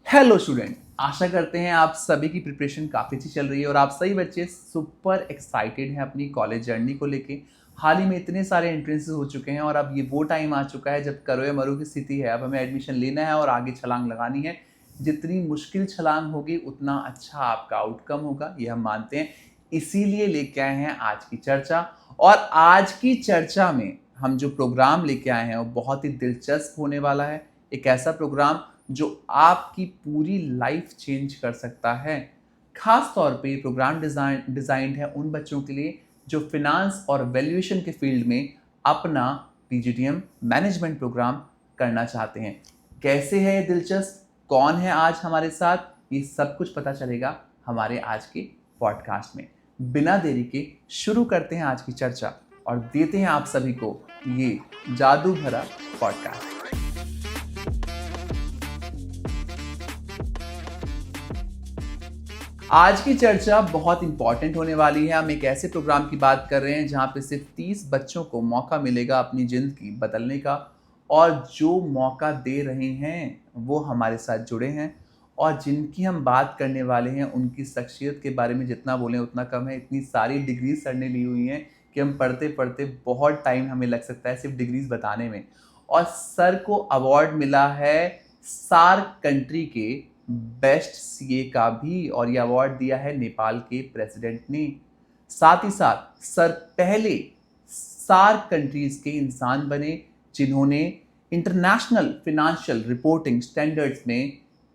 Hello student, आशा करते हैं आप सभी की प्रिपरेशन काफ़ी अच्छी चल रही है और आप सभी बच्चे सुपर एक्साइटेड हैं अपनी कॉलेज जर्नी को लेके। हाल ही में इतने सारे एंट्रेंसेस हो चुके हैं और अब ये वो टाइम आ चुका है जब करो या मरो की स्थिति है। अब हमें एडमिशन लेना है और आगे छलांग लगानी है। जितनी मुश्किल छलांग होगी उतना अच्छा आपका आउटकम होगा, ये हम मानते हैं। इसीलिए लेके आए हैं आज की चर्चा। और आज की चर्चा में हम जो प्रोग्राम लेके आए हैं वो बहुत ही दिलचस्प होने वाला है। एक ऐसा प्रोग्राम जो आपकी पूरी लाइफ चेंज कर सकता है। खास तौर पे ये प्रोग्राम डिजाइंड है उन बच्चों के लिए जो फिनांस और वैल्यूएशन के फील्ड में अपना पीजीडीएम मैनेजमेंट प्रोग्राम करना चाहते हैं। कैसे है ये दिलचस्प, कौन है आज हमारे साथ, ये सब कुछ पता चलेगा हमारे आज के पॉडकास्ट में। बिना देरी के शुरू करते हैं आज की चर्चा और देते हैं आप सभी को ये जादू भरा पॉडकास्ट। आज की चर्चा बहुत इंपॉर्टेंट होने वाली है। हम एक ऐसे प्रोग्राम की बात कर रहे हैं जहां पे सिर्फ 30 बच्चों को मौका मिलेगा अपनी जिंदगी बदलने का, और जो मौका दे रहे हैं वो हमारे साथ जुड़े हैं और जिनकी हम बात करने वाले हैं उनकी शख्सियत के बारे में जितना बोलें उतना कम है। इतनी सारी डिग्रीज सर ने ली हुई हैं कि हम पढ़ते पढ़ते बहुत टाइम हमें लग सकता है सिर्फ डिग्रीज बताने में। और सर को अवार्ड मिला है सार्क कंट्री के बेस्ट सीए का भी, और ये अवार्ड दिया है नेपाल के प्रेसिडेंट ने। साथ ही साथ सर पहले सार्क कंट्रीज के इंसान बने जिन्होंने इंटरनेशनल फाइनेंशियल रिपोर्टिंग स्टैंडर्ड्स में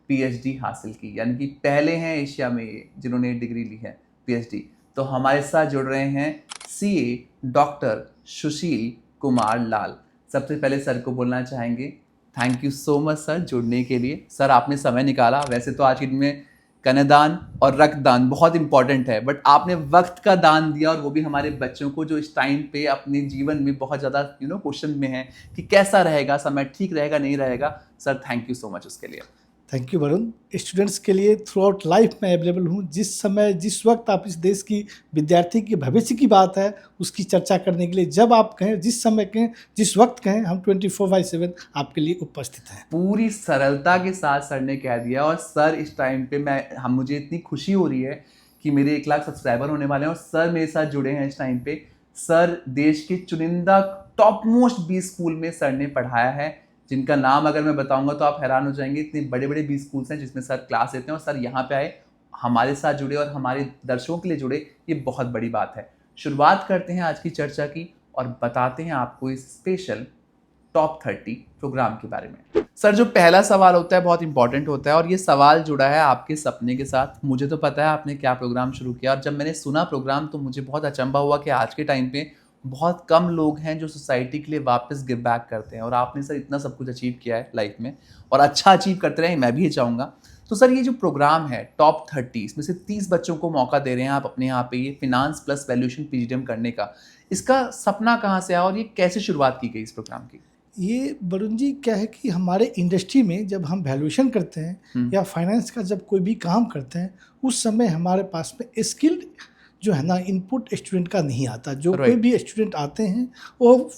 पीएचडी हासिल की, यानी कि पहले हैं एशिया में जिन्होंने डिग्री ली है पीएचडी। तो हमारे साथ जुड़ रहे हैं सीए डॉक्टर सुशील कुमार लाल। सबसे पहले सर को बोलना चाहेंगे thank you so much sir जुड़ने के लिए। सर आपने समय निकाला। वैसे तो आज के दिन में कन्यादान और रक्तदान बहुत इंपॉर्टेंट है, बट आपने वक्त का दान दिया, और वो भी हमारे बच्चों को जो इस टाइम पे अपने जीवन में बहुत ज़्यादा क्वेश्चन में है कि कैसा रहेगा, समय ठीक रहेगा नहीं रहेगा। Sir thank you so much उसके लिए। Thank you Varun. स्टूडेंट्स के लिए थ्रू आउट लाइफ में अवेलेबल हूँ। जिस समय जिस वक्त आप इस देश की विद्यार्थी के भविष्य की बात है उसकी चर्चा करने के लिए जब आप कहें, जिस समय कहें, जिस वक्त कहें, हम 24/7 आपके लिए उपस्थित हैं। पूरी सरलता के साथ सर ने कह दिया। और सर इस टाइम पे मुझे इतनी खुशी हो रही है कि मेरे 1 लाख सब्सक्राइबर होने वाले हैं और सर मेरे साथ जुड़े हैं इस टाइम पे। सर देश के चुनिंदा टॉप मोस्ट 20 स्कूल में सर ने पढ़ाया है, जिनका नाम अगर मैं बताऊंगा तो आप हैरान हो जाएंगे। इतने बड़े बड़े 20 स्कूल्स हैं जिसमें सर क्लास लेते हैं, और सर यहाँ पे आए, हमारे साथ जुड़े और हमारे दर्शकों के लिए जुड़े, ये बहुत बड़ी बात है। शुरुआत करते हैं आज की चर्चा की और बताते हैं आपको इस स्पेशल टॉप 30 प्रोग्राम के बारे में। सर जो पहला सवाल होता है बहुत इंपॉर्टेंट होता है और ये सवाल जुड़ा है आपके सपने के साथ। मुझे तो पता है आपने क्या प्रोग्राम शुरू किया, और जब मैंने सुना प्रोग्राम तो मुझे बहुत अचंभा हुआ कि आज के टाइम पे बहुत कम लोग हैं जो सोसाइटी के लिए वापस गिव बैक करते हैं, और आपने सर इतना सब कुछ अचीव किया है लाइफ में और अच्छा अचीव करते रहें, मैं भी ये चाहूँगा। तो सर ये जो प्रोग्राम है टॉप 30, इसमें से 30 बच्चों को मौका दे रहे हैं आप अपने यहाँ पे ये फिनांस प्लस वैल्यूएशन पीजीडीएम करने का। इसका सपना कहाँ से आया और ये कैसे शुरुआत की गई इस प्रोग्राम की? ये वरुण जी क्या है कि हमारे इंडस्ट्री में जब हम वैल्यूएशन करते हैं या फाइनेंस का जब कोई भी काम करते हैं उस समय हमारे पास में स्किल्ड जो है ना इनपुट स्टूडेंट का नहीं आता। जो कोई भी स्टूडेंट आते हैं वो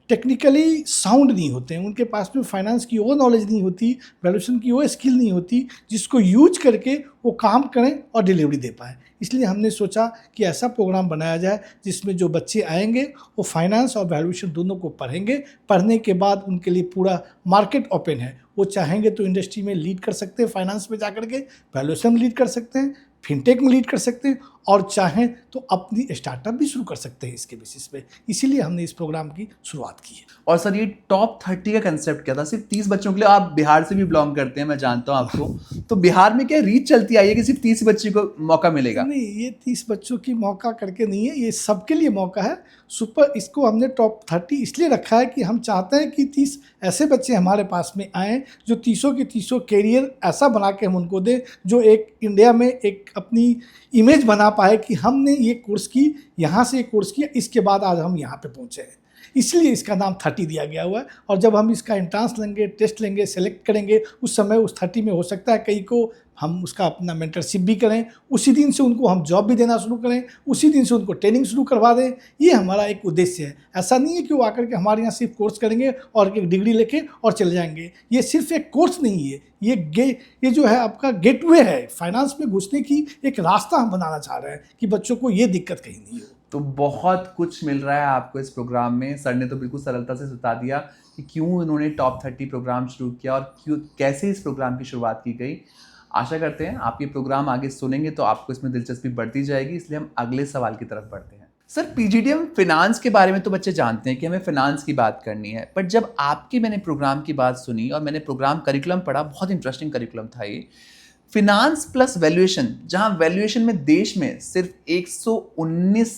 टेक्निकली साउंड नहीं होते हैं, उनके पास में फाइनेंस की वो नॉलेज नहीं होती, वैल्यूएशन की वो स्किल नहीं होती जिसको यूज करके वो काम करें और डिलीवरी दे पाए। इसलिए हमने सोचा कि ऐसा प्रोग्राम बनाया जाए जिसमें जो बच्चे आएंगे वो फाइनेंस और वैल्यूएशन दोनों को पढ़ेंगे। पढ़ने के बाद उनके लिए पूरा मार्केट ओपन है। वो चाहेंगे तो इंडस्ट्री में लीड कर सकते हैं, फाइनेंस में जा करके वैल्यूएशन में लीड कर सकते हैं, फिनटेक में लीड कर सकते हैं, और चाहें तो अपनी स्टार्टअप भी शुरू कर सकते हैं इसके बेसिस पे। इसीलिए हमने इस प्रोग्राम की शुरुआत की है। और सर ये टॉप 30 का कंसेप्ट क्या था? सिर्फ 30 बच्चों के लिए? आप बिहार से भी बिलोंग करते हैं, मैं जानता हूँ आपको, तो बिहार में क्या रीच चलती आई है कि सिर्फ 30 बच्चे को मौका मिलेगा? नहीं, ये 30 बच्चों की मौका करके नहीं है, ये सबके लिए मौका है। सुपर इसको हमने टॉप 30 इसलिए रखा है कि हम चाहते हैं कि 30 ऐसे बच्चे हमारे पास में आएँ जो 30 के 30 कैरियर ऐसा बना के हम उनको दें जो एक इंडिया में एक अपनी इमेज बना पाए कि हमने ये कोर्स की, यहाँ से ये कोर्स किया, इसके बाद आज हम यहाँ पे पहुँचे हैं। इसलिए इसका नाम 30 दिया गया हुआ है। और जब हम इसका एंट्रांस लेंगे, टेस्ट लेंगे, सेलेक्ट करेंगे, उस समय उस 30 में हो सकता है कई को हम उसका अपना मेंटरशिप भी करें, उसी दिन से उनको हम जॉब भी देना शुरू करें, उसी दिन से उनको ट्रेनिंग शुरू करवा दें। ये हमारा एक उद्देश्य है। ऐसा नहीं है कि वो आकर के हमारे यहाँ सिर्फ कोर्स करेंगे और एक डिग्री लेके और चले जाएंगे। ये सिर्फ एक कोर्स नहीं है, ये जो है आपका गेटवे है, फाइनेंस में घुसने की एक रास्ता हम बनाना चाह रहे हैं कि बच्चों को ये दिक्कत कहीं नहीं हो। तो बहुत कुछ मिल रहा है आपको इस प्रोग्राम में। सर ने तो बिल्कुल सरलता से बता दिया कि क्यों इन्होंने टॉप 30 प्रोग्राम शुरू किया और कैसे इस प्रोग्राम की शुरुआत की गई। आशा करते हैं आप ये प्रोग्राम आगे सुनेंगे तो आपको इसमें दिलचस्पी बढ़ती जाएगी, इसलिए हम अगले सवाल की तरफ बढ़ते हैं। सर, पीजीडीएम फिनांस के बारे में तो बच्चे जानते हैं कि हमें फिनांस की बात करनी है, बट जब मैंने प्रोग्राम की बात सुनी और मैंने प्रोग्राम करिकुलम पढ़ा, बहुत इंटरेस्टिंग करिकुलम था ये। फिनांस प्लस वैल्यूएशन, जहां वैल्यूएशन में देश में सिर्फ 119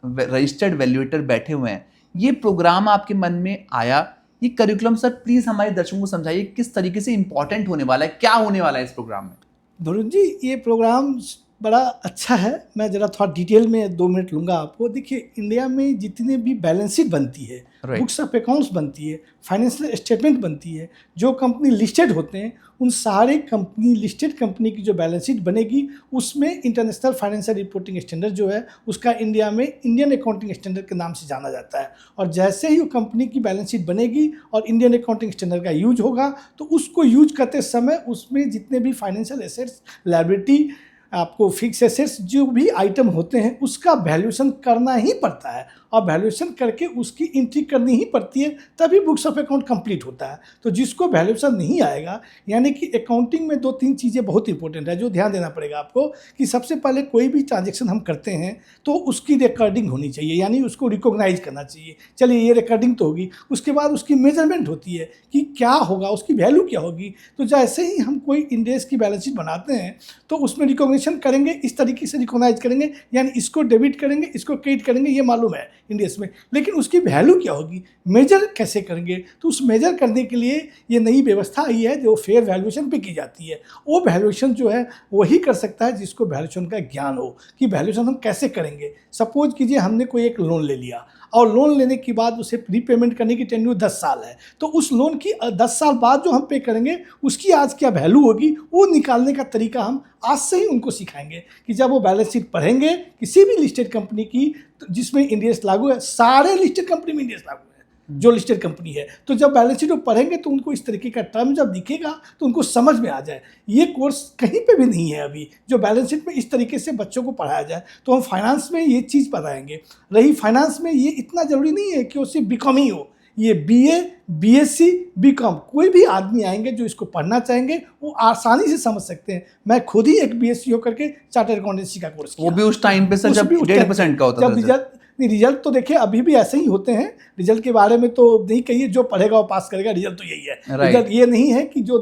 रजिस्टर्ड वैल्यूएटर बैठे हुए हैं, ये प्रोग्राम आपके मन में आया? ये करिकुलम सर प्लीज हमारे दर्शकों को समझाइए किस तरीके से इंपॉर्टेंट होने वाला है, क्या होने वाला है इस प्रोग्राम में? धरुण जी, ये प्रोग्राम बड़ा अच्छा है। मैं ज़रा थोड़ा डिटेल में 2 मिनट लूँगा आपको। देखिए, इंडिया में जितने भी बैलेंस शीट बनती है, बुक्स ऑफ अकाउंट्स बनती है, फाइनेंशियल स्टेटमेंट बनती है, जो कंपनी लिस्टेड होते हैं, उन सारे लिस्टेड कंपनी की जो बैलेंस शीट बनेगी, उसमें इंटरनेशनल फाइनेंशियल रिपोर्टिंग स्टैंडर्ड जो है उसका इंडिया में इंडियन अकाउंटिंग स्टैंडर्ड के नाम से जाना जाता है। और जैसे ही वो कंपनी की बैलेंस शीट बनेगी और इंडियन अकाउंटिंग स्टैंडर्ड का यूज होगा, तो उसको यूज करते समय उसमें जितने भी फाइनेंशियल एसेट्स, लायबिलिटी, आपको फिक्स एसेट्स जो भी आइटम होते हैं, उसका वैल्यूएशन करना ही पड़ता है और वैल्यूएशन करके उसकी एंट्री करनी ही पड़ती है, तभी बुक्स ऑफ अकाउंट कंप्लीट होता है। तो जिसको वैल्यूएशन नहीं आएगा, यानी कि अकाउंटिंग में 2-3 चीज़ें बहुत इंपॉर्टेंट है जो ध्यान देना पड़ेगा आपको कि सबसे पहले कोई भी ट्रांजेक्शन हम करते हैं तो उसकी रिकॉर्डिंग होनी चाहिए, यानी उसको रिकॉग्नाइज करना चाहिए। चलिए, ये रिकॉर्डिंग तो होगी, उसके बाद उसकी मेजरमेंट होती है कि क्या होगा, उसकी वैल्यू क्या होगी। तो जैसे ही हम कोई इंडेक्स की बैलेंस शीट बनाते हैं तो उसमें रिकॉग्निशन करेंगे, इस तरीके से रिकॉग्नाइज करेंगे, यानी इसको डेबिट करेंगे, इसको क्रेडिट करेंगे, ये मालूम है इंडेक्स में। लेकिन उसकी वैल्यू क्या होगी, मेजर कैसे करेंगे? तो उस मेजर करने के लिए ये नई व्यवस्था आई है जो फेयर वैल्यूएशन पे की जाती है। वो वैल्यूएशन जो है वही कर सकता है जिसको वैल्यूएशन का ज्ञान हो कि वैल्यूएशन हम कैसे करेंगे। सपोज कीजिए हमने कोई एक लोन ले लिया और लोन लेने के बाद उसे रीपेमेंट करने की टेन्यूर 10 साल है, तो उस लोन की 10 साल बाद जो हम पे करेंगे उसकी आज क्या वैल्यू होगी, वो निकालने का तरीका हम आज से ही उनको सिखाएंगे कि जब वो बैलेंस शीट पढ़ेंगे किसी भी लिस्टेड कंपनी की, तो जिसमें इंडियस लागू है, सारे लिस्टेड कंपनी में इंडियस लागू है जो लिस्टेड कंपनी है, तो जब बैलेंस शीट वो पढ़ेंगे तो उनको इस तरीके का टर्म जब दिखेगा तो उनको समझ में आ जाए। ये कोर्स कहीं पे भी नहीं है अभी जो बैलेंस शीट में इस तरीके से बच्चों को पढ़ाया जाए। तो हम फाइनेंस में ये चीज़ बताएंगे। रही फाइनेंस में, ये इतना ज़रूरी नहीं है कि वो सिर्फ बीकॉम ही हो, ये बीए, बीएससी, बीकॉम, कोई भी आदमी आएंगे जो इसको पढ़ना चाहेंगे वो आसानी से समझ सकते हैं। मैं खुद ही एक बीएससी होकर के चार्टर्ड अकाउंटेंसी का कोर्स किया, वो भी उस टाइम पे सर जब 1.5% का होता था। रिजल्ट तो देखिए अभी भी ऐसे ही होते हैं। रिजल्ट के बारे में तो नहीं कहिए, जो पढ़ेगा वो पास करेगा, रिजल्ट तो यही है। रिजल्ट ये नहीं है कि जो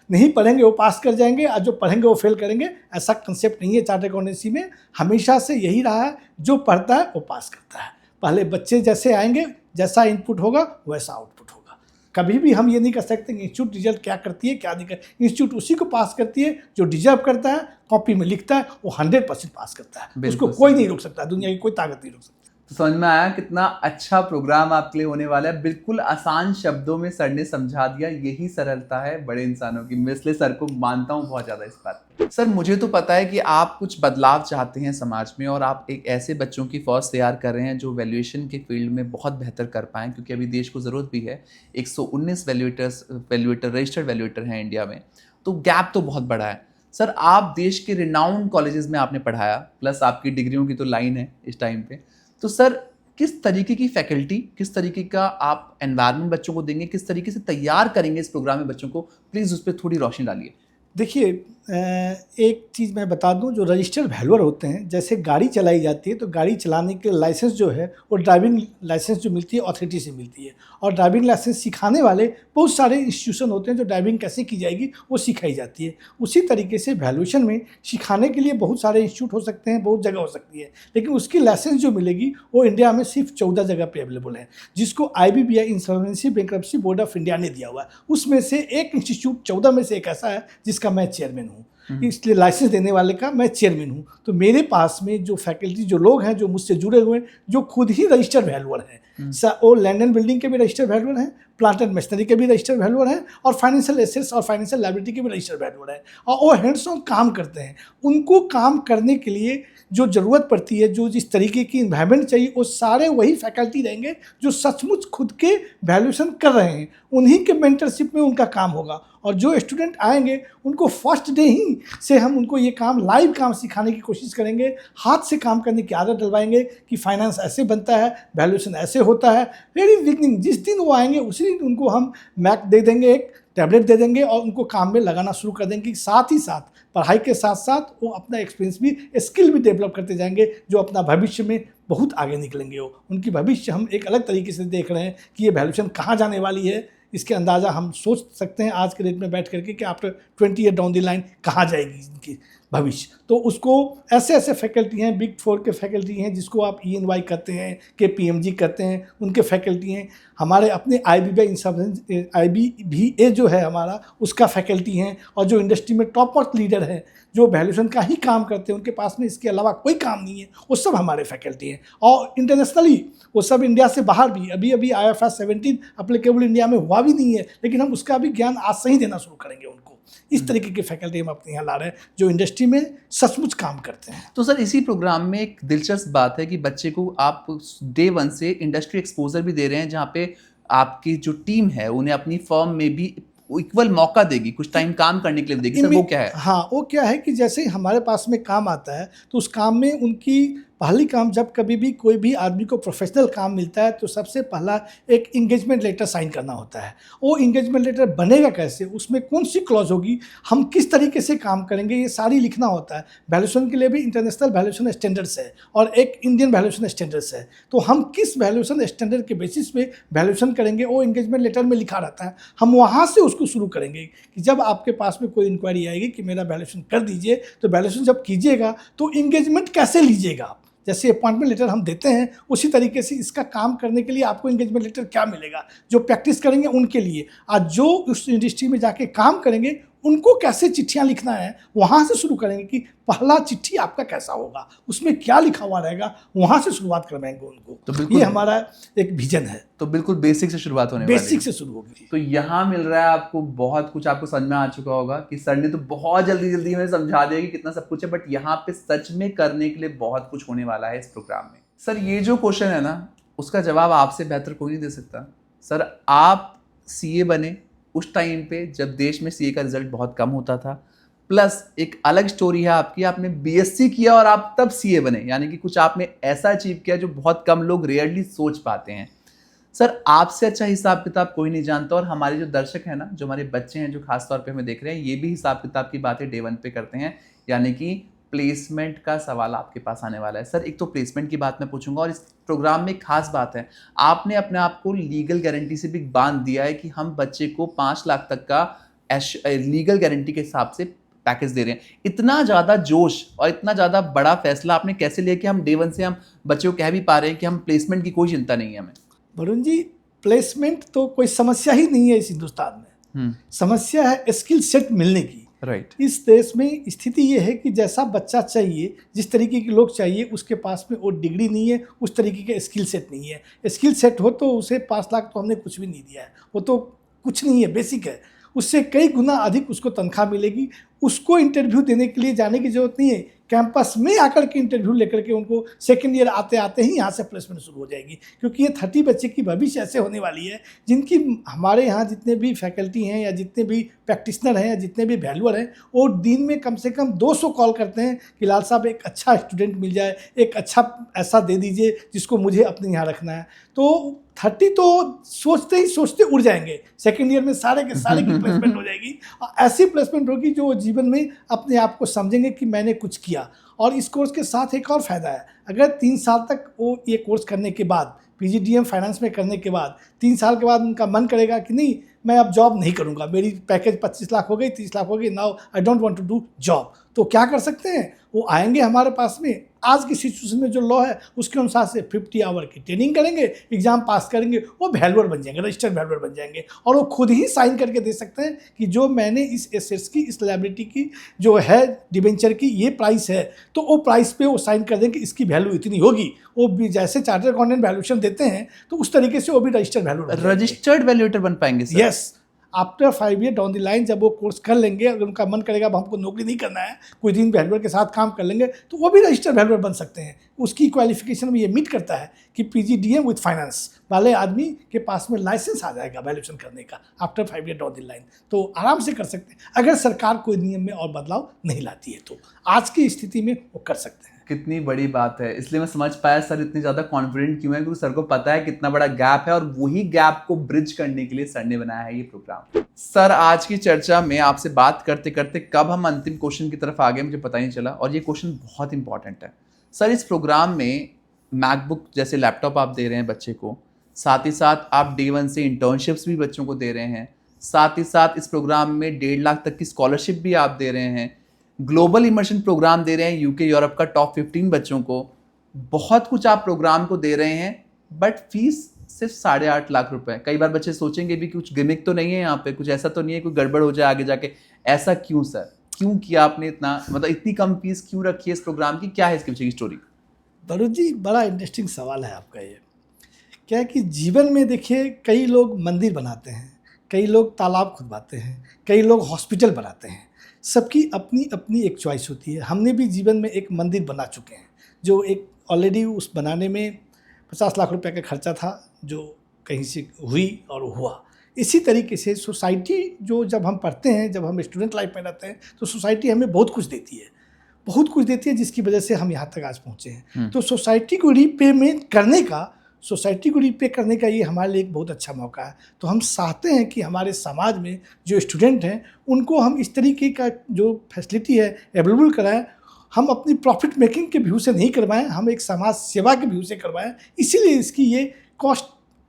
नहीं पढ़ेंगे वो पास कर जाएंगे और जो पढ़ेंगे वो फेल करेंगे, ऐसा कंसेप्ट नहीं है। चार्टर्ड अकाउंटेंसी में हमेशा से यही रहा है, जो पढ़ता है वो पास करता है। पहले बच्चे जैसे आएंगे, जैसा इनपुट होगा वैसा आउटपुट होगा। कभी भी हम ये नहीं कर सकते कि इंस्टीट्यूट रिजल्ट क्या करती है क्या नहीं करती। इंस्टीट्यूट उसी को पास करती है जो डिजर्व करता है, कॉपी में लिखता है, वो 100% पास करता है। उसको कोई नहीं रोक सकता, दुनिया की कोई ताकत नहीं रोक सकती। तो समझ में आया कितना अच्छा प्रोग्राम आपके लिए होने वाला है। बिल्कुल आसान शब्दों में सर ने समझा दिया। यही सरलता है बड़े इंसानों की। मैं इसलिए सर को मानता हूँ बहुत ज़्यादा इस बात पे। सर, मुझे तो पता है कि आप कुछ बदलाव चाहते हैं समाज में और आप एक ऐसे बच्चों की फौज तैयार कर रहे हैं जो वैल्यूएशन के फील्ड में बहुत बेहतर कर पाएँ, क्योंकि अभी देश को ज़रूरत भी है। 119 वैल्यूएटर रजिस्टर्ड वैल्यूएटर हैं इंडिया में, तो गैप तो बहुत बड़ा है। सर, आप देश के रिनाउंड कॉलेजेस में आपने पढ़ाया, प्लस आपकी डिग्रियों की तो लाइन है इस टाइम पे। तो सर, किस तरीके की फैकल्टी, किस तरीके का आप एनवायरनमेंट बच्चों को देंगे, किस तरीके से तैयार करेंगे इस प्रोग्राम में बच्चों को, प्लीज़ उस पर थोड़ी रोशनी डालिए। देखिए, एक चीज़ मैं बता दूं, जो रजिस्टर्ड वैल्यूअर होते हैं, जैसे गाड़ी चलाई जाती है तो गाड़ी चलाने के लाइसेंस जो है वो ड्राइविंग लाइसेंस जो मिलती है अथॉरिटी से मिलती है, और ड्राइविंग लाइसेंस सिखाने वाले बहुत सारे इंस्टीट्यूशन होते हैं जो ड्राइविंग कैसे की जाएगी वो सिखाई जाती है। उसी तरीके से वैल्यूएशन में सिखाने के लिए बहुत सारे इंस्टीट्यूट हो सकते हैं, बहुत जगह हो सकती है, लेकिन उसकी लाइसेंस जो मिलेगी वो इंडिया में सिर्फ 14 जगह पर अवेलेबल है, जिसको IBBI insolvency bankruptcy board of India ने दिया हुआ है। उसमें से एक इंस्टीट्यूट 14 में से एक ऐसा है जिसका मैं चेयरमैन हूँ, इसलिए लाइसेंस देने वाले का मैं चेयरमैन हूँ। तो मेरे पास में जो फैकल्टी, जो लोग हैं जो मुझसे जुड़े हुए हैं, जो खुद ही रजिस्टर्ड वैल्यूअर हैं, वो लैंड एंड बिल्डिंग के भी रजिस्टर्ड वैल्यूअर हैं, प्लांट एंड मशीनरी के भी रजिस्टर्ड वैल्यूअर हैं, और फाइनेंशियल एसेट्स और फाइनेंशियल लायबिलिटी के भी रजिस्टर्ड वैल्यूअर हैं, और वो हैंड्स ऑन काम करते हैं। उनको काम करने के लिए जो ज़रूरत पड़ती है, जो जिस तरीके की इन्वायरमेंट चाहिए, वो सारे वही फैकल्टी रहेंगे जो सचमुच खुद के वैल्यूएशन कर रहे हैं। उन्हीं के मेंटरशिप में उनका काम होगा, और जो स्टूडेंट आएंगे उनको फर्स्ट डे ही से हम उनको ये काम लाइव काम सिखाने की कोशिश करेंगे, हाथ से काम करने की आदत डलवाएंगे कि फाइनेंस ऐसे बनता है, वैल्यूएशन ऐसे होता है। वेरी बिगनिंग, जिस दिन वो आएंगे उसी दिन उनको हम मैक दे देंगे, एक टैबलेट दे देंगे, और उनको काम में लगाना शुरू कर देंगे। साथ ही साथ पढ़ाई के साथ साथ वो अपना एक्सपीरियंस भी, स्किल भी डेवलप करते जाएंगे, जो अपना भविष्य में बहुत आगे निकलेंगे। वो उनकी भविष्य हम एक अलग तरीके से देख रहे हैं कि ये वैल्यूएशन कहाँ जाने वाली है। इसके अंदाज़ा हम सोच सकते हैं आज के डेट में बैठ करके कि after 20 year down the line कहाँ जाएगी इनकी भविष्य। तो उसको ऐसे ऐसे फैकल्टी हैं, बिग 4 के फैकल्टी हैं, जिसको आप ENY करते हैं, KPMG करते हैं, उनके फैकल्टी हैं। हमारे अपने IBBA जो है हमारा, उसका फैकल्टी हैं, और जो इंडस्ट्री में टॉप मोस्ट लीडर हैं, जो वैल्यूएशन का ही काम करते हैं, उनके पास में इसके अलावा कोई काम नहीं है, वो सब हमारे फैकल्टी हैं। और इंटरनेशनली वो सब इंडिया से बाहर भी, अभी IFRS 17 अप्लीकेबल इंडिया में हुआ भी नहीं है, लेकिन हम उसका भी ज्ञान आज से ही देना शुरू करेंगे उनको। इस तरीके के फैकल्टी हम अपने यहाँ ला रहे हैं जो इंडस्ट्री में सचमुच काम करते हैं। तो सर इसी प्रोग्राम में एक दिलचस्प बात है कि बच्चे को आप डे 1 से इंडस्ट्री एक्सपोजर भी दे रहे हैं, जहाँ पे आपकी जो टीम है उन्हें अपनी फर्म में भी इक्वल मौका देगी, कुछ टाइम काम करने के लिए देगी। सर वो क्या है? हाँ, वो क्या है कि जैसे हमारे पास में काम आता है तो उस काम में उनकी पहली काम, जब कभी भी कोई भी आदमी को प्रोफेशनल काम मिलता है तो सबसे पहला एक इंगेजमेंट लेटर साइन करना होता है। वो इंगेजमेंट लेटर बनेगा कैसे, उसमें कौन सी क्लॉज होगी, हम किस तरीके से काम करेंगे, ये सारी लिखना होता है। वैल्यूएशन के लिए भी इंटरनेशनल वैल्यूएशन स्टैंडर्ड्स है और एक इंडियन वैल्यूएशन स्टैंडर्ड्स है। तो हम किस वैल्यूएशन स्टैंडर्ड के बेसिस पे वैल्यूएशन करेंगे, वो इंगेजमेंट लेटर में लिखा रहता है। हम वहाँ से उसको शुरू करेंगे कि जब आपके पास में कोई इंक्वायरी आएगी कि मेरा वैल्यूएशन कर दीजिए, तो वैल्यूएशन जब कीजिएगा तो इंगेजमेंट कैसे लीजिएगा आप, जैसे अपॉइंटमेंट लेटर हम देते हैं उसी तरीके से इसका काम करने के लिए आपको इंगेजमेंट लेटर क्या मिलेगा। जो प्रैक्टिस करेंगे उनके लिए, आज जो उस इंडस्ट्री में जाके काम करेंगे उनको कैसे चिट्ठियां लिखना है, वहाँ से शुरू करेंगे कि पहला चिट्ठी आपका कैसा होगा, उसमें क्या लिखा हुआ रहेगा, वहाँ से शुरुआत करवाएंगे उनको। तो ये हमारा एक विजन है। तो बिल्कुल बेसिक से शुरुआत होने वाली है। बेसिक से शुरू होगी। तो यहाँ मिल रहा है आपको बहुत कुछ, आपको समझ में आ चुका होगा कि सर ने तो बहुत जल्दी जल्दी में समझा दिया कि कितना सब कुछ है, बट यहाँ पे सच में करने के लिए बहुत कुछ होने वाला है इस प्रोग्राम में। सर ये जो क्वेश्चन है ना, उसका जवाब आपसे बेहतर कोई नहीं दे सकता। सर आप CA बने उस टाइम पे जब देश में CA का रिजल्ट बहुत कम होता था, प्लस एक अलग स्टोरी है आपकी, आपने BSc किया और आप तब CA बने, यानी कि कुछ आपने ऐसा अचीव किया जो बहुत कम लोग रेयरली सोच पाते हैं। सर आपसे अच्छा हिसाब किताब कोई नहीं जानता, और हमारे जो दर्शक हैं ना, जो हमारे बच्चे हैं जो खास तौर पे हमें देख रहे हैं, ये भी हिसाब किताब की बातें डे 1 पे करते हैं, यानी कि प्लेसमेंट का सवाल आपके पास आने वाला है। सर एक तो प्लेसमेंट की बात मैं पूछूंगा, और इस प्रोग्राम में एक खास बात है, आपने अपने आप को लीगल गारंटी से भी बांध दिया है कि हम बच्चे को 5 लाख तक का लीगल गारंटी के हिसाब से पैकेज दे रहे हैं। इतना ज़्यादा जोश और इतना ज़्यादा बड़ा फैसला आपने कैसे लिया कि हम डे 1 से हम बच्चे को कह भी पा रहे हैं कि हम प्लेसमेंट की कोई चिंता नहीं है हमें? वरुण जी, प्लेसमेंट तो कोई समस्या ही नहीं है इस हिंदुस्तान में। समस्या है स्किल सेट मिलने की। राइट। इस देश में स्थिति ये है कि जैसा बच्चा चाहिए, जिस तरीके के लोग चाहिए, उसके पास में वो डिग्री नहीं है, उस तरीके के स्किल सेट नहीं है। स्किल सेट हो तो उसे 5 लाख तो हमने कुछ भी नहीं दिया है, वो तो कुछ नहीं है, बेसिक है। उससे कई गुना अधिक उसको तनख्वाह मिलेगी। उसको इंटरव्यू देने के लिए जाने की जरूरत नहीं है, कैंपस में आकर के इंटरव्यू लेकर के उनको सेकेंड ईयर आते आते ही यहाँ से प्लेसमेंट शुरू हो जाएगी। क्योंकि ये 30 बच्चे की भविष्य ऐसे होने वाली है जिनकी हमारे यहाँ जितने भी फैकल्टी हैं या जितने भी प्रैक्टिशनर हैं या जितने भी वैल्यूअर हैं, वो दिन में कम से कम 200 कॉल करते हैं कि लाल साहब एक अच्छा स्टूडेंट मिल जाए, एक अच्छा ऐसा दे दीजिए जिसको मुझे अपने यहाँ रखना है। तो 30 तो सोचते ही सोचते उड़ जाएंगे, सेकेंड ईयर में सारे के सारे की प्लेसमेंट हो जाएगी। और ऐसी प्लेसमेंट होगी जो जीवन में अपने आप को समझेंगे कि मैंने कुछ किया। और इस कोर्स के साथ एक और फ़ायदा है, अगर 3 साल तक वो ये कोर्स करने के बाद, PGDM फाइनेंस में करने के बाद 3 साल के बाद उनका मन करेगा कि नहीं मैं अब जॉब नहीं करूँगा, मेरी पैकेज 25 लाख हो गई, 30 लाख हो गई, now I don't want to do job. तो क्या कर सकते हैं, वो आएंगे हमारे पास में, आज की सिचुएशन में जो लॉ है उसके अनुसार से 50 आवर की ट्रेनिंग करेंगे, एग्जाम पास करेंगे, वो वैल्यूअर बन जाएंगे, रजिस्टर्ड वैल्यूअर बन जाएंगे, और वो खुद ही साइन करके दे सकते हैं कि जो मैंने इस एसेट्स की, इस लायबिलिटी की जो है डिबेंचर की ये प्राइस है, तो वो प्राइस पे वो साइन कर दें कि इसकी वैल्यू इतनी होगी। वो भी जैसे चार्टर्ड अकाउंटेंट वैल्यूएशन देते हैं तो उस तरीके से वो भी रजिस्टर्ड वैल्यूअर, रजिस्टर्ड वैल्यूएटर बन पाएंगे sir? Yes. After 5 year down the line जब वो कोर्स कर लेंगे, अगर उनका मन करेगा अब हमको नौकरी नहीं करना है, कोई दिन वैल्यूअर के साथ काम कर लेंगे, तो वो भी रजिस्टर्ड वैल्यूअर बन सकते हैं। उसकी क्वालिफिकेशन में ये मीट करता है कि PGDM विद फाइनेंस वाले आदमी के पास में लाइसेंस आ जाएगा वैल्यूएशन करने का after 5 year down the line, तो आराम से कर सकते हैं अगर सरकार कोई नियम में और बदलाव नहीं लाती है, तो आज की स्थिति में वो कर सकते हैं। कितनी बड़ी बात है, इसलिए मैं समझ पाया सर इतनी ज़्यादा कॉन्फिडेंट क्यों है, क्योंकि सर को पता है कितना बड़ा गैप है और वही गैप को ब्रिज करने के लिए सर ने बनाया है ये प्रोग्राम। सर आज की चर्चा में आपसे बात करते करते कब हम अंतिम क्वेश्चन की तरफ आ गए मुझे पता ही नहीं चला, और ये क्वेश्चन बहुत इंपॉर्टेंट है। सर इस प्रोग्राम में मैकबुक जैसे लैपटॉप आप दे रहे हैं बच्चे को, साथ ही साथ आप Day 1 से इंटर्नशिप्स भी बच्चों को दे रहे हैं, साथ ही साथ इस प्रोग्राम में 1.5 लाख तक की स्कॉलरशिप भी आप दे रहे हैं, ग्लोबल इमर्शन प्रोग्राम दे रहे हैं यूके यूरोप का टॉप 15 बच्चों को, बहुत कुछ आप प्रोग्राम को दे रहे हैं, बट फीस सिर्फ 8.5 लाख रुपए। कई बार बच्चे सोचेंगे भी कुछ गिमिक तो नहीं है यहाँ पे, कुछ ऐसा तो नहीं है कोई गड़बड़ हो जाए आगे जाके, ऐसा क्यों सर, क्यों किया आपने इतना, मतलब इतनी कम फीस क्यों रखी है इस प्रोग्राम की, क्या है इसके पीछे की स्टोरी? बरुद जी बड़ा इंटरेस्टिंग सवाल है आपका ये। क्या है कि जीवन में देखिए कई लोग मंदिर बनाते हैं, कई लोग तालाब खुदवाते हैं, कई लोग हॉस्पिटल बनाते हैं, सबकी अपनी अपनी एक चॉइस होती है। हमने भी जीवन में एक मंदिर बना चुके हैं, जो एक ऑलरेडी उस बनाने में 50 लाख रुपए का खर्चा था, जो कहीं से हुई और हुआ। इसी तरीके से सोसाइटी जो जब हम पढ़ते हैं, जब हम स्टूडेंट लाइफ में रहते हैं, तो सोसाइटी हमें बहुत कुछ देती है, बहुत कुछ देती है, जिसकी वजह से हम यहाँ तक आज पहुँचे हैं। तो सोसाइटी को रीपे करने का ये हमारे लिए एक बहुत अच्छा मौका है। तो हम चाहते हैं कि हमारे समाज में जो स्टूडेंट हैं उनको हम इस तरीके का जो फैसिलिटी है अवेलेबल कराएं। हम अपनी प्रॉफिट मेकिंग के व्यू से नहीं करवाएं, हम एक समाज सेवा के व्यू से करवाएं। इसीलिए इसकी ये कॉस्ट,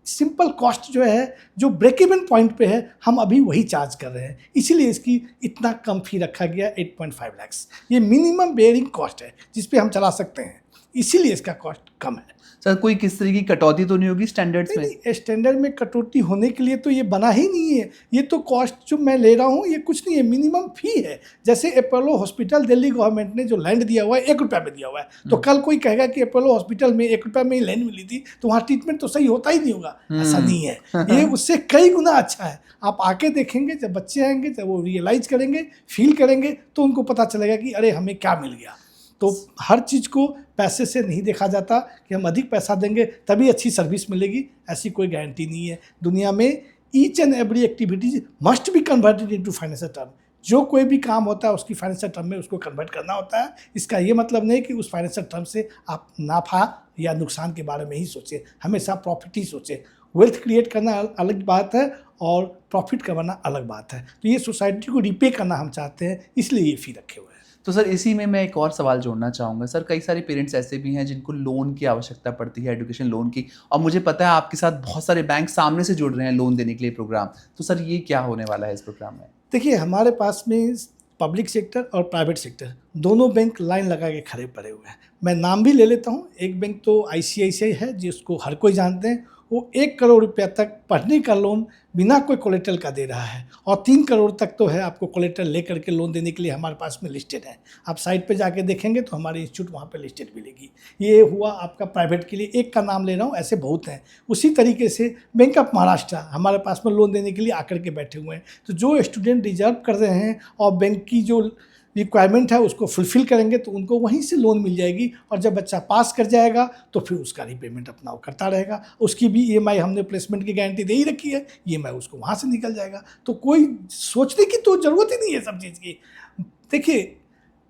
सिंपल कॉस्ट जो है, जो ब्रेक इवन पॉइंट पे है, हम अभी वही चार्ज कर रहे हैं। इसीलिए इसकी इतना कम फी रखा गया 8.5 लाख। ये मिनिमम बेयरिंग कॉस्ट है जिस पे हम चला सकते हैं, इसीलिए इसका कॉस्ट कम है। सर कोई किस तरह की कटौती तो नहीं होगी स्टैंडर्ड्स में? नहीं, स्टैंडर्ड में कटौती होने के लिए तो ये बना ही नहीं है। ये तो कॉस्ट जो मैं ले रहा हूँ ये कुछ नहीं है, मिनिमम फी है। जैसे अपोलो हॉस्पिटल दिल्ली गवर्नमेंट ने जो लैंड दिया हुआ है 1 रुपये में दिया हुआ है, तो कल कोई कहेगा कि अपोलो हॉस्पिटल में 1 रुपये में ही लैंड मिली थी तो वहाँ ट्रीटमेंट तो सही होता ही नहीं होगा, ऐसा नहीं है। ये उससे कई गुना अच्छा है। आप आके देखेंगे, जब बच्चे आएंगे, जब वो रियलाइज करेंगे, फील करेंगे, तो उनको पता चलेगा कि अरे हमें क्या मिल गया। तो हर चीज़ को पैसे से नहीं देखा जाता कि हम अधिक पैसा देंगे तभी अच्छी सर्विस मिलेगी, ऐसी कोई गारंटी नहीं है। दुनिया में each and every activities must be converted into financial term. जो कोई भी काम होता है उसकी फाइनेंशियल टर्म में उसको कन्वर्ट करना होता है। इसका ये मतलब नहीं कि उस फाइनेंशियल टर्म से आप नाफा या नुकसान के बारे में ही सोचें, हमेशा प्रॉफिट ही सोचें। वेल्थ क्रिएट करना अलग बात है और प्रॉफिट कमाना अलग बात है। तो ये सोसाइटी को रिपे करना हम चाहते हैं, इसलिए ये फी रखे हुए हैं। तो सर इसी में मैं एक और सवाल जोड़ना चाहूँगा। सर कई सारे पेरेंट्स ऐसे भी हैं जिनको लोन की आवश्यकता पड़ती है, एजुकेशन लोन की, और मुझे पता है आपके साथ बहुत सारे बैंक सामने से जुड़ रहे हैं लोन देने के लिए प्रोग्राम। तो सर ये क्या होने वाला है इस प्रोग्राम में? देखिए हमारे पास में पब्लिक सेक्टर और प्राइवेट सेक्टर दोनों बैंक लाइन लगा के खड़े पड़े हुए हैं। मैं नाम भी ले लेता हूँ। एक बैंक तो ICICI है जिसको हर कोई जानते हैं। वो 1 करोड़ रुपया तक पढ़ने का लोन बिना कोई कोलेटरल का दे रहा है, और 3 करोड़ तक तो है आपको कोलेटरल लेकर के लोन देने के लिए हमारे पास में लिस्टेड है। आप साइट पे जाके देखेंगे तो हमारे इंस्टीट्यूट वहाँ पे लिस्टेड मिलेगी। ये हुआ आपका प्राइवेट के लिए, एक का नाम ले रहा हूँ, ऐसे बहुत हैं। उसी तरीके से बैंक ऑफ महाराष्ट्र हमारे पास में लोन देने के लिए आकर के बैठे हुए हैं। तो जो स्टूडेंट रिजर्व कर रहे हैं और बैंक की जो रिक्वायरमेंट है उसको फुलफिल करेंगे तो उनको वहीं से लोन मिल जाएगी, और जब बच्चा पास कर जाएगा तो फिर उसका रीपेमेंट अपना वो करता रहेगा। उसकी भी EMI हमने प्लेसमेंट की गारंटी दे ही रखी है, EMI उसको वहाँ से निकल जाएगा। तो कोई सोचने की तो ज़रूरत ही नहीं है सब चीज़ की। देखिए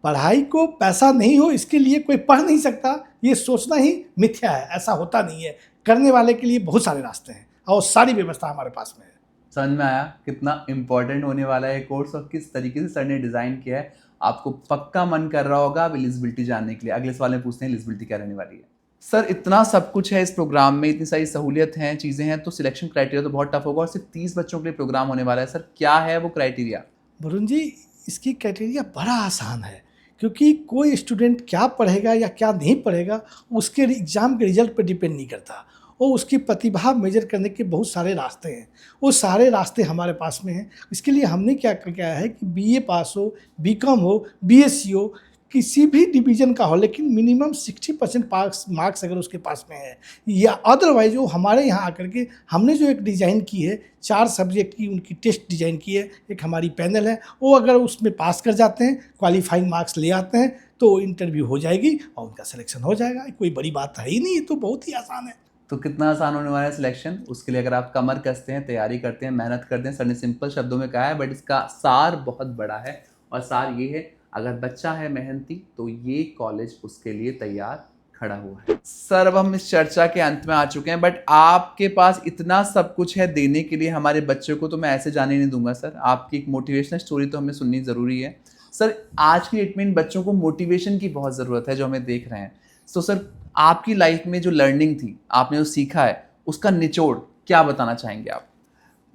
पढ़ाई को पैसा नहीं हो इसके लिए कोई पढ़ नहीं सकता, ये सोचना ही मिथ्या है, ऐसा होता नहीं है। करने वाले के लिए बहुत सारे रास्ते हैं और सारी व्यवस्था हमारे पास में है। समझ में आया कितना इम्पोर्टेंट होने वाला है कोर्स और किस तरीके से सर ने डिज़ाइन किया है। आपको पक्का मन कर रहा होगा अब एलिजिबिलिटी जानने के लिए। अगले सवाल में पूछते हैं एलिजिबिलिटी क्या रहने वाली है। सर इतना सब कुछ है इस प्रोग्राम में, इतनी सारी सहूलियत हैं, चीज़ें हैं, तो सिलेक्शन क्राइटेरिया तो बहुत टफ होगा और सिर्फ 30 बच्चों के लिए प्रोग्राम होने वाला है। सर क्या है वो क्राइटेरिया? वरुण जी, इसकी क्राइटेरिया बड़ा आसान है, क्योंकि कोई स्टूडेंट क्या पढ़ेगा या क्या नहीं पढ़ेगा उसके एग्ज़ाम के रिजल्ट पर डिपेंड नहीं करता। और उसकी प्रतिभा मेजर करने के बहुत सारे रास्ते हैं, वो सारे रास्ते हमारे पास में हैं। इसके लिए हमने क्या किया है कि बीए पास हो, बीकॉम हो, बीएससी हो, किसी भी डिवीज़न का हो, लेकिन मिनिमम 60% पास मार्क्स अगर उसके पास में है, या अदरवाइज वो हमारे यहाँ आकर के हमने जो एक डिज़ाइन की है 4 सब्जेक्ट की उनकी टेस्ट डिज़ाइन की है, एक हमारी पैनल है, वो अगर उसमें पास कर जाते हैं, क्वालिफाइंग मार्क्स ले आते हैं, तो इंटरव्यू हो जाएगी और उनका सिलेक्शन हो जाएगा। कोई बड़ी बात है ही नहीं, ये तो बहुत ही आसान है। तो कितना आसान होने वाला है सिलेक्शन? उसके लिए अगर आप कमर कसते हैं, तैयारी करते हैं, मेहनत करते हैं, सर ने सिंपल शब्दों में कहा है, बट इसका सार बहुत बड़ा है। और सार ये है, अगर बच्चा है मेहनती तो ये कॉलेज उसके लिए तैयार खड़ा हुआ है। सर अब हम इस चर्चा के अंत में आ चुके हैं, बट आपके पास इतना सब कुछ है देने के लिए हमारे बच्चों को, तो मैं ऐसे जाने नहीं दूंगा सर। आपकी एक मोटिवेशनल स्टोरी तो हमें सुननी ज़रूरी है। सर आज की डेट में इन बच्चों को मोटिवेशन की बहुत ज़रूरत है जो हमें देख रहे हैं। तो सर आपकी लाइफ में जो लर्निंग थी, आपने जो सीखा है, उसका निचोड़ क्या बताना चाहेंगे आप?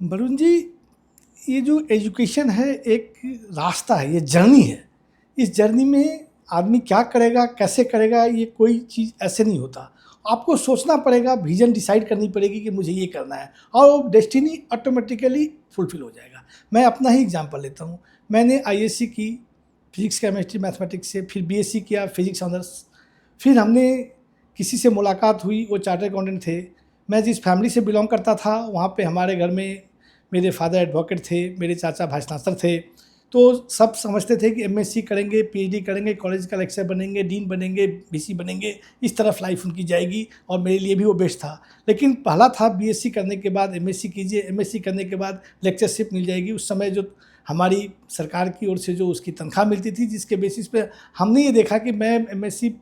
वरुण जी, ये जो एजुकेशन है एक रास्ता है, ये जर्नी है। इस जर्नी में आदमी क्या करेगा, कैसे करेगा, ये कोई चीज़ ऐसे नहीं होता। आपको सोचना पड़ेगा, विजन डिसाइड करनी पड़ेगी कि मुझे ये करना है, और डेस्टिनी ऑटोमेटिकली फुलफिल हो जाएगा। मैं अपना ही एग्जांपल लेता हूँ। मैंने आईएससी की फिजिक्स, केमिस्ट्री, मैथमेटिक्स से, फिर बीएससी किया फिजिक्स ऑनर्स। फिर हमने किसी से मुलाकात हुई, वो चार्टर्ड अकाउंटेंट थे। मैं जिस फैमिली से बिलोंग करता था वहाँ पे हमारे घर में मेरे फादर एडवोकेट थे, मेरे चाचा वाइस चांसलर थे। तो सब समझते थे कि एमएससी करेंगे, पीएचडी करेंगे, कॉलेज का लेक्चर बनेंगे, डीन बनेंगे, वीसी बनेंगे, इस तरफ लाइफ उनकी जाएगी, और मेरे लिए भी वो बेस्ट था। लेकिन पहला था बीएससी करने के बाद एमएससी कीजिए, एमएससी करने के बाद लेक्चरशिप मिल जाएगी। उस समय जो हमारी सरकार की ओर से जो उसकी तनख्वाह मिलती थी, जिसके बेसिस पे हमने ये देखा कि मैं एमएससी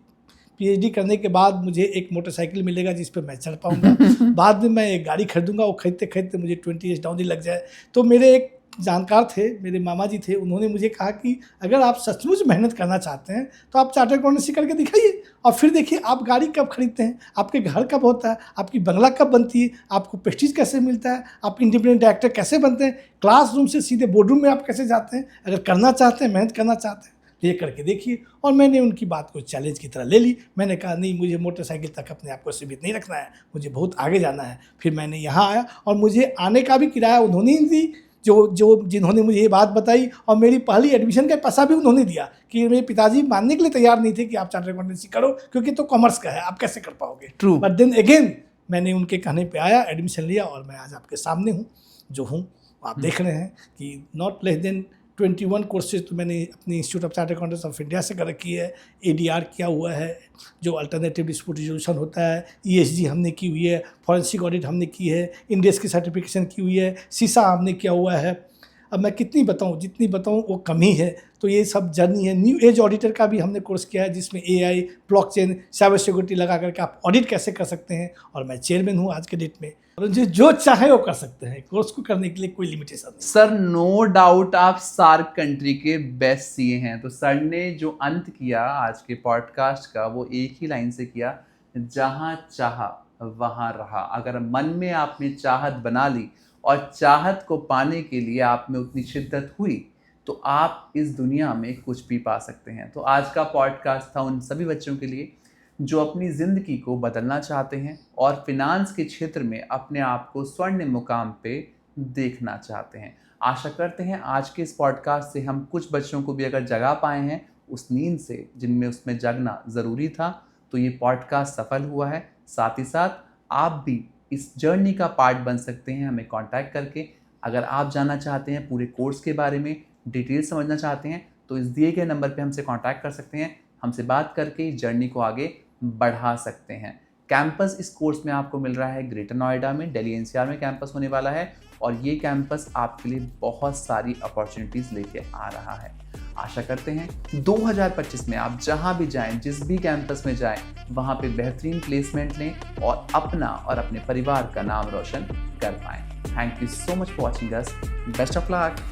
पीएचडी करने के बाद मुझे एक मोटरसाइकिल मिलेगा जिस पे मैं चढ़ पाऊंगा, बाद में मैं एक गाड़ी खरीदूंगा, वो खरीदते खरीदते मुझे 20 ईयर्स डाउन लग जाए। तो मेरे एक जानकार थे, मेरे मामा जी थे, उन्होंने मुझे कहा कि अगर आप सचमुच मेहनत करना चाहते हैं तो आप चार्टर्ड अकाउंटेंसी करके दिखाइए, और फिर देखिए आप गाड़ी कब खरीदते हैं, आपके घर कब होता है, आपकी बंगला कब बनती है, आपको प्रेस्टीज कैसे मिलता है, आप इंडिपेंडेंट डायरेक्टर कैसे बनते हैं, क्लासरूम से सीधे बोर्डरूम में आप कैसे जाते हैं। अगर करना चाहते हैं, मेहनत करना चाहते हैं, ये करके देखिए। और मैंने उनकी बात को चैलेंज की तरह ले ली। मैंने कहा नहीं, मुझे मोटरसाइकिल तक अपने आप को सीमित नहीं रखना है, मुझे बहुत आगे जाना है। फिर मैंने यहाँ आया, और मुझे आने का भी किराया उन्होंने ही दी, जिन्होंने मुझे ये बात बताई, और मेरी पहली एडमिशन का पैसा भी उन्होंने दिया। कि मेरे पिताजी मानने के लिए तैयार नहीं थे कि आप चार्टर्ड अकाउंटेंसी करो, क्योंकि तो कॉमर्स का है, आप कैसे कर पाओगे। ट्रू। बट देन अगेन मैंने उनके कहने पे आया, एडमिशन लिया, और मैं आज आपके सामने हूँ जो हूँ। आप देख रहे हैं कि नॉट लेस देन 21 कोर्सेज तो मैंने अपनी institute of chartered accountants of India से कर रखी है। एडीआर किया हुआ है, जो अल्टरनेटिव डिस्प्यूट रिजोल्यूशन होता है, ईएसजी हमने की हुई है, फॉरेंसिक ऑडिट हमने की है, इंडेक्स की सर्टिफिकेशन की हुई है, सीसा हमने किया हुआ है। अब मैं कितनी बताऊं, जितनी बताऊं वो कम ही है। तो ये सब जर्नी है। न्यू एज ऑडिटर का भी हमने कोर्स किया है, जिसमें एआई, ब्लॉकचेन, साइबर सिक्योरिटी लगा करके आप ऑडिट कैसे कर सकते हैं, और मैं चेयरमैन हूँ आज के डेट में। और जो चाहे वो कर सकते हैं, कोर्स को करने के लिए कोई लिमिटेशन नहीं। सर नो डाउट आप सार्क कंट्री के बेस्ट सीए हैं। तो सर ने जो अंत किया आज के पॉडकास्ट का, वो एक ही लाइन से किया, जहां चाहा वहां रहा। अगर मन में आपने चाहत बना ली और चाहत को पाने के लिए आप में उतनी शिद्दत हुई, तो आप इस दुनिया में कुछ भी पा सकते हैं। तो आज का पॉडकास्ट था उन सभी बच्चों के लिए जो अपनी ज़िंदगी को बदलना चाहते हैं और फिनांस के क्षेत्र में अपने आप को स्वर्णिम मुकाम पे देखना चाहते हैं। आशा करते हैं आज के इस पॉडकास्ट से हम कुछ बच्चों को भी अगर जगा पाए हैं उस नींद से, जिनमें उसमें जगना ज़रूरी था, तो ये पॉडकास्ट सफल हुआ है। साथ ही साथ आप भी इस जर्नी का पार्ट बन सकते हैं हमें कांटेक्ट करके। अगर आप जानना चाहते हैं पूरे कोर्स के बारे में, डिटेल समझना चाहते हैं, तो इस दिए गए नंबर पे हमसे कांटेक्ट कर सकते हैं। हमसे बात करके इस जर्नी को आगे बढ़ा सकते हैं। कैंपस इस कोर्स में आपको मिल रहा है ग्रेटर नोएडा में, दिल्ली एनसीआर में कैंपस होने वाला है, और ये कैंपस आपके लिए बहुत सारी अपॉर्चुनिटीज़ लेके आ रहा है। आशा करते हैं 2025 में आप जहां भी जाएं, जिस भी कैंपस में जाएं, वहां पे बेहतरीन प्लेसमेंट लें और अपना और अपने परिवार का नाम रोशन कर पाएं। Thank you so much for watching us. Best of luck.